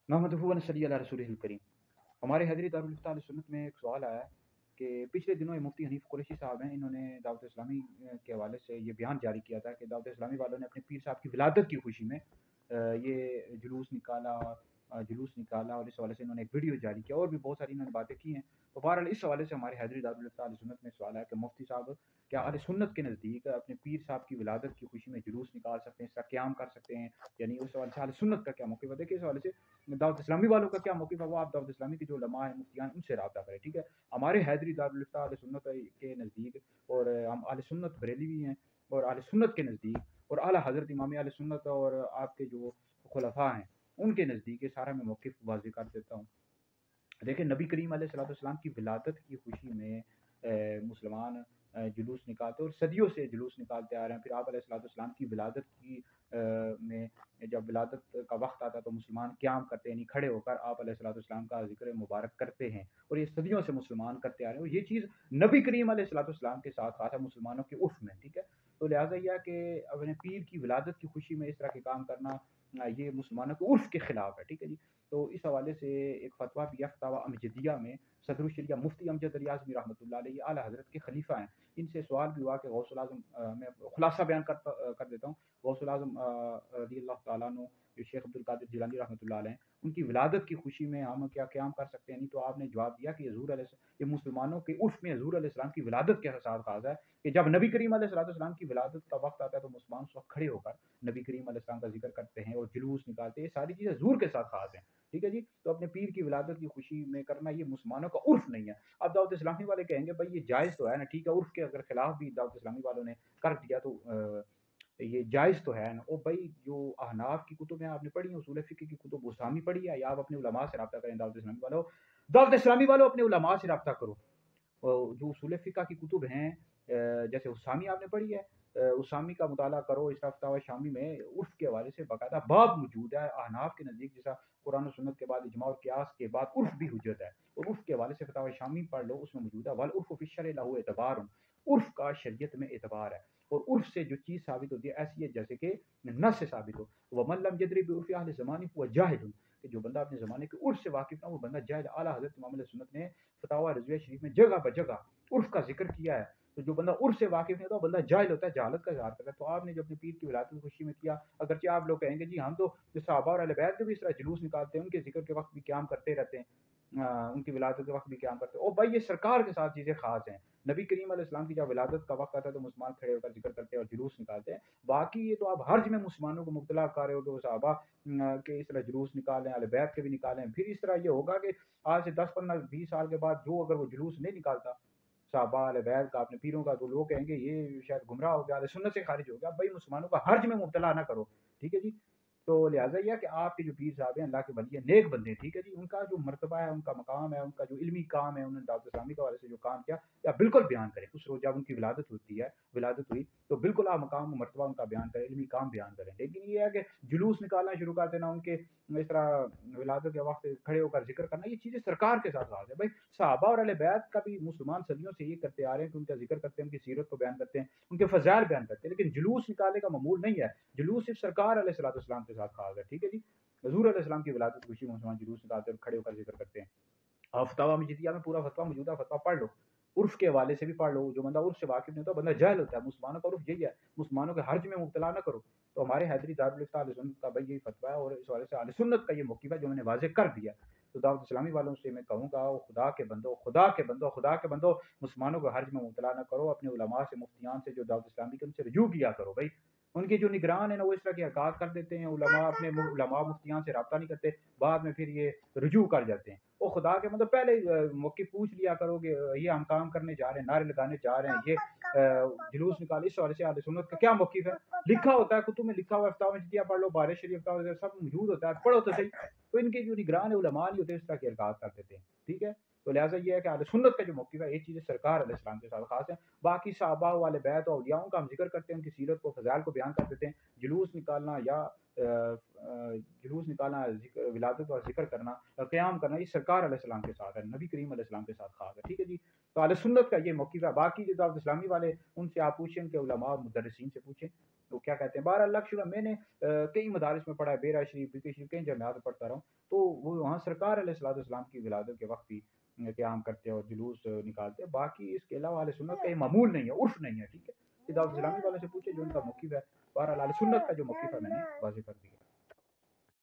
नहमदुहु व नसल्ली अला रसूलिहिल करीम। हमारे हैदरी दारुल इफ्ता अहले सुन्नत में एक सवाल आया कि पिछले दिनों मुफ्ती हनीफ कुरैशी साहब हैं, इन्होंने दावत इस्लामी के हवाले से ये बयान जारी किया था कि दावत इस्लामी वालों ने अपने पीर साहब की विलादत की खुशी में ये जुलूस निकाला और इस हवाले से इन्होंने एक वीडियो जारी किया और भी बहुत सारी इन्होंने बातें की हैं। तो बहरहाल इस हवाले से हमारे हैदरी दारुल इफ्ता अहले सुन्नत में सवाल है कि मुफ्ती साहब क्या अहले सुन्नत के नज़दीक अपने पीर साहब की विलादत की खुशी में जुलूस निकाल सकते हैं, इसका क़याम कर सकते हैं, यानी उस हवाले से अहले सुन्नत का क्या मौक़िफ़ है? देखिए, इस हवाले से दावत इस्लामी वालों का क्या मौक़िफ़ है, वो आप दावत इस्लामी के जो उलमा हैं, मुफ्तियान, उनसे राब्ता करें, ठीक है? हमारे हैदरी दारुल इफ्ता अहले सुन्नत के नज़दीक, और हम अहले सुन्नत बरेली भी हैं, और अहले सुन्नत के नज़दीक और आला हज़रत इमाम अहले सुन्नत और आपके जो खुलफ़ा हैं, उनके नज़दीक ये सारा मैं मौक़िफ़ वाज़ेह कर देता हूँ। देखिए, नबी करीम अलैहिस्सलाम की विलादत की खुशी में मुसलमान जुलूस निकालते और सदियों से जुलूस निकालते आ रहे हैं। फिर आप अलैहिस्सलाम की विलादत की में जब विलादत का वक्त आता तो मुसलमान क़याम करते हैं, यानी खड़े होकर आप अलैहिस्सलाम का ज़िक्र मुबारक करते हैं, और ये सदियों से मुसलमान करते आ रहे हैं, और ये चीज़ नबी करीम अलैहिस्सलाम के साथ खासा मुसलमानों के उर्फ में, ठीक है? तो लिहाजा यह कि अपने पीर की विलादत की खुशी में इस तरह के काम करना ये मुसलमानों के उर्फ के खिलाफ है, ठीक है जी? तो इस हवाले से एक फतवा भी है, फतावा अमजदिया में सदरुल शरिया मुफ्ती अमजद रियाज़वी रहमतुल्लाह अलैहि आला हज़रत के खलीफा हैं, इनसे सवाल भी हुआ कि गौसुल आज़म मैं खुलासा बयान कर देता हूँ। गौसुल आज़म रज़ियल्लाहु तआला अन्हु जो शेख अब्दुल कादिर जिलानी रहमतुल्लाह अलैह, उनकी विलादत की खुशी में हम क्या क़याम कर सकते हैं? नहीं तो आपने जवाब दिया कि ये मुसलमानों के उर्फ में हुज़ूर अलैहिस्सलाम की विलादत के साथ खास है कि जब नबी करीम अलैहिस्सलाम की विलादत का वक्त आता है तो मुसलमान उस वक्त खड़े होकर नबी करीम अलैहिस्सलाम का जिक्र करते हैं और जुलूस निकालते हैं। ये सारी चीज़ें हुज़ूर के साथ खास हैं, ठीक है जी? तो अपने पीर की विलादत की खुशी में करना ये मुसलमानों का उर्फ नहीं है। अब दावत इस्लामी वाले कहेंगे भाई ये जायज़ तो है ना, ठीक है, उर्फ के अगर खिलाफ भी दावत इस्लामी वालों ने कर दिया तो ये जायज़ तो है ना। ओ भाई, जो अहनाफ की कुतुब हैं आपने पढ़ी हैं, उसूल फ़िक़्ह की कुतुब उसामी पढ़ी है, या आप अपने उलमा से राब्ता करें। दावत इस्लामी वालों अपने उलमा से राब्ता करो। जो उसूल फ़िक़्ह की कुतुब हैं, जैसे उसामी आपने पढ़ी है, उसामी का मुताला करो। इसका फतावा शामी में उर्फ के हवाले से बाकायदा बाब मौजूद है। अहनाफ के नज़दीक जैसा कुरान और सुन्नत के बाद इजमा और क़ियास के बाद उर्फ भी हुज्जत है, और उर्फ के हवाले से फतावा शामी पढ़ लो, उसमें मौजूद है वल उर्फ़ु फ़ी शरअ लहू एतबारुन, उर्फ का शरीयत में एतबार है, और उर्फ से जो चीज़ साबित होती है ऐसी है जैसे कि नस से साबित हो। वमन लम यदरि बिउर्फ़ि अहलि ज़मानी हुवा जाहिलुन, कि जो बंदा अपने ज़माने के उर्फ से वाकिफ़ ना, वो बंदा जाहिल। आला हज़रत इमाम अहले सुन्नत ने फतावा रज़विया शरीफ में जगह ब जगह उर्फ का जिक्र किया है। तो जो बंदा उर्फ से वाकिफ नहीं होता, बंदा जाहिल होता है, जहालत का इज़हार करता है। तो आपने जो अपने पीर की विलादत की खुशी में किया, अगरचे आप लोग कहेंगे जी हम तो जो सहाबा और अहले बैत के भी इस तरह जुलूस निकालते हैं, उनके जिक्र के वक्त भी क़याम करते रहते हैं, उनकी विलादत के वक्त भी क़याम करते हैं। ओ भाई, ये सरकार के साथ चीज़ें खास हैं। नबी करीम अलैहिस्सलाम की जब विलादत का वक्त आता है तो मुसलमान खड़े होकर जिक्र करते हैं और जुलूस निकालते हैं। बाकी ये तो आप हर्ज में मुसलमानों को मुब्तला कर रहे हो कि वो सहाबा के इस तरह जुलूस निकालें, अहले बैत के भी निकालें। फिर इस तरह ये होगा कि आज से 10, 15, 20 साल के बाद जो अगर वो जुलूस नहीं निकालता सहाबा अहले बैत का, अपने पीरों का, तो लोग कहेंगे ये शायद गुमराह हो गया, अहले सुन्नत से खारिज हो गया। भाई, मुसलमानों का हर्ज में मुब्तला ना करो, ठीक है जी? तो लिहाजा यह कि आपके जो पीर साहब हैं अल्लाह के वली हैं, नेक बंदे हैं, ठीक है जी? उनका जो मर्तबा है, उनका मकाम है, उनका जो इल्मी काम है, उन्होंने दावत इस्लामी के हवाले से जो काम किया, या बिल्कुल बयान करें। उस रोज़ जब उनकी विलादत हुई तो बिल्कुल आप मकाम मर्तबा उनका बयान करें, इल्मी काम बयान करें। लेकिन ये है कि जुलूस निकालना शुरू कर देना, उनके इस तरह विलादत के वक्त खड़े होकर जिक्र करना, ये चीज़ें सरकार के साथ राज है। भाई, सहाबा और अहले बैत का भी मुसलमान सदियों से ये करते आ रहे हैं कि उनका जिक्र करते हैं, उनकी सीरत को बयान करते हैं, उनके फ़ज़ाइल बयान करते हैं, लेकिन जुलूस निकालने का मामूल नहीं है। जुलूस सिर्फ सरकार अलैहिस्सलाम के साथ खास है, ठीक है जी? हुज़ूर अलैहिस्सलाम की विलादत की खुशी में मुसलमान जुलूस निकालते हैं और खड़े होकर जिक्र करते हैं। फतावा मजीदिया में पूरा फतवा मौजूद है, फतवा पढ़ लो। उर्फ के हवाले से भी पढ़ लो। जो बंदा उर्फ से वाकिफ नहीं होता, बंदा जाहिल होता है। मुसलमानों का उर्फ यही है, मुसलमानों के हर्ज में मुब्तला ना करो। तो हमारे हैदरी दारुल इफ्ता अहले सुन्नत का भाई यही फतवा है, और इस हवाले से अहले सुन्नत का ये मौक़िफ़ है जो मैंने वाज़ेह कर दिया। तो दावत इस्लामी वालों से मैं कहूँगा, ओ खुदा के बंदो, मुसलमानों को हर्ज में मुब्तला ना करो। अपने उलमा से, मुफ्तियान से जो दावत इस्लामी के, उनसे रुजू किया करो भाई। उनके जो निगरान है ना, वो इस तरह की हरकत कर देते हैं। अपने उलमा मुफ्तियान से राब्ता नहीं करते, बाद में फिर ये रुजू कर जाते हैं। ओ खुदा के मतलब पहले मौक़िफ़ पूछ लिया करो कि ये हम काम करने जा रहे हैं, नारे लगाने जा रहे हैं, ये जुलूस निकाले, इस हवाले से अहले सुन्नत का क्या मौक़िफ़ है? लिखा होता है, कुतुब में लिखा हुआ है, फतावा मजीदिया पढ़ लो, बारिश शरीफ सब मौजूद होता है, पढ़ो तो सही। तो इनके जो निगरान है, उलमा नहीं होते, इस तरह की हरकत कर देते हैं, ठीक है? तो लिहाजा ये है कि अहले सुन्नत का जो मौक़िफ़ है, ये चीज़ें सरकार अलैहिस्सलाम के साथ खास है। बाकी सहाबा वाले बैत और औलियाओं का हम जिक्र करते हैं, उनकी सीरत को, फ़ज़ाइल को बयान कर देते हैं। जुलूस निकालना या جلوس نکالنا، ولادت اور ذکر کرنا، قیام کرنا، یہ سرکار علیہ السلام کے ساتھ ہے، نبی کریم علیہ السلام کے ساتھ خاص ہے، ٹھیک ہے جی. تو اہل سنت کا یہ موقف ہے. باقی جو دعوت اسلامی والے ان سے آپ پوچھیں، کہ علماء اور مدرسین سے پوچھیں وہ کیا کہتے ہیں. بہرحال اللہ شکر میں نے کئی مدارس میں پڑھا ہے، بیرا شریف، بی کے شریف، کئی جامعات میں پڑھتا رہا ہوں، تو وہ وہاں سرکار علیہ السلام کی ولادت کے وقت بھی قیام کرتے ہیں اور جلوس نکالتے ہیں. باقی اس کے علاوہ اہل سنت کا یہ معمول نہیں ہے، عرف نہیں ہے، ٹھیک ہے. یہ دعوت اسلامی والوں سے پوچھے جو ان کا موقف ہے. بہرحال اہل سنت کا جو موقف ہے میں نے واضح کر دیا.